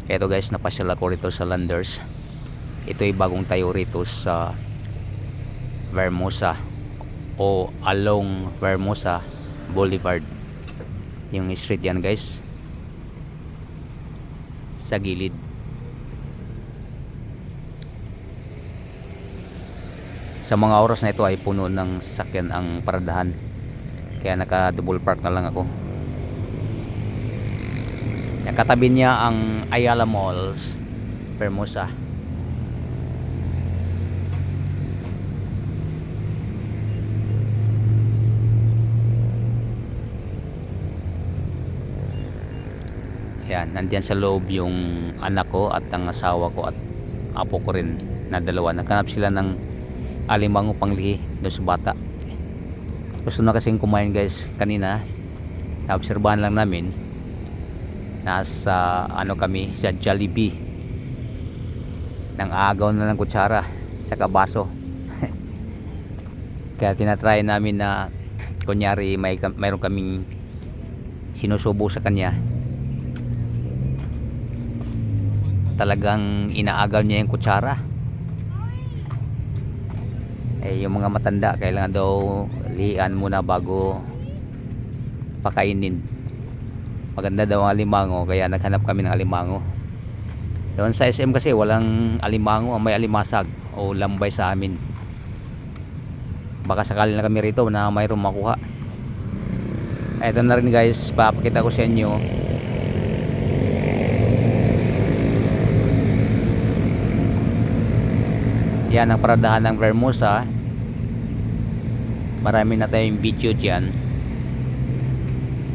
Kaya ito guys, napasyal ako rito sa Landers. Ito ay bagong tayo rito sa Vermosa o along Vermosa Boulevard. Yung street yan guys, sa gilid. Sa mga oras na ito ay puno ng sasakyan ang paradahan, kaya naka double park na lang ako. Katabi niya ang Ayala Malls Vermosa. Yan, nandiyan sa loob yung anak ko at ang asawa ko at apo ko rin na dalawa. Naghanap sila ng alimango panglihi doon sa bata. Gusto na kasing kumain guys kanina. Naobserbahan lang namin. Nasa kami sa Jollibee. Nang agaw na ng kutsara saka baso. Kaya tinatry namin na kunyari mayroon kaming sinusubo sa kanya. Talagang inaagaw niya yung kutsara. Yung mga matanda kailangan daw lian muna bago pakainin. Maganda daw ang alimango, kaya naghanap kami ng alimango. Doon sa SM kasi walang alimango, may alimasag o lambay sa amin. Baka sakali na kami rito na mayroong makuha. Ito na rin guys, papakita ko sa inyo. Yan ang paradahan ng Vermosa. Marami na tayong video dyan.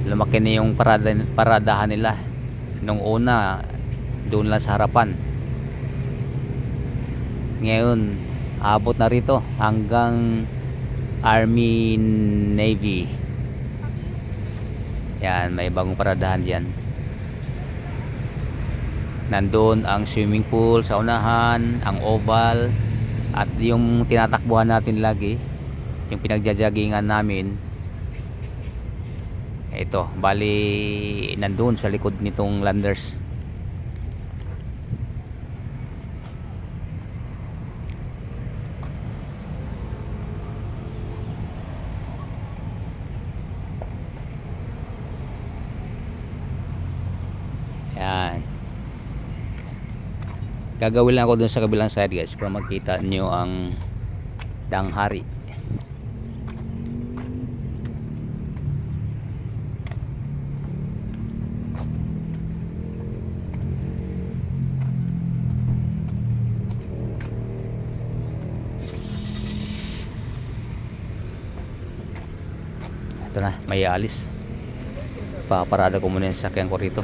Lumaki na yung paradahan nila. Nung una doon lang sa harapan, ngayon abot na rito hanggang Army Navy. Yan, may bagong paradahan dyan. Nandoon ang swimming pool sa unahan, ang oval, at yung tinatakbuhan natin lagi, yung pinagjajagingan namin. Ito, bali nandoon sa likod nitong Landers. Yan. Gagawin lang ako dun sa kabilang side guys para makita nyo ang Danghari. Ito na, may alis. Paparada ko muna yung sakyan ko rito.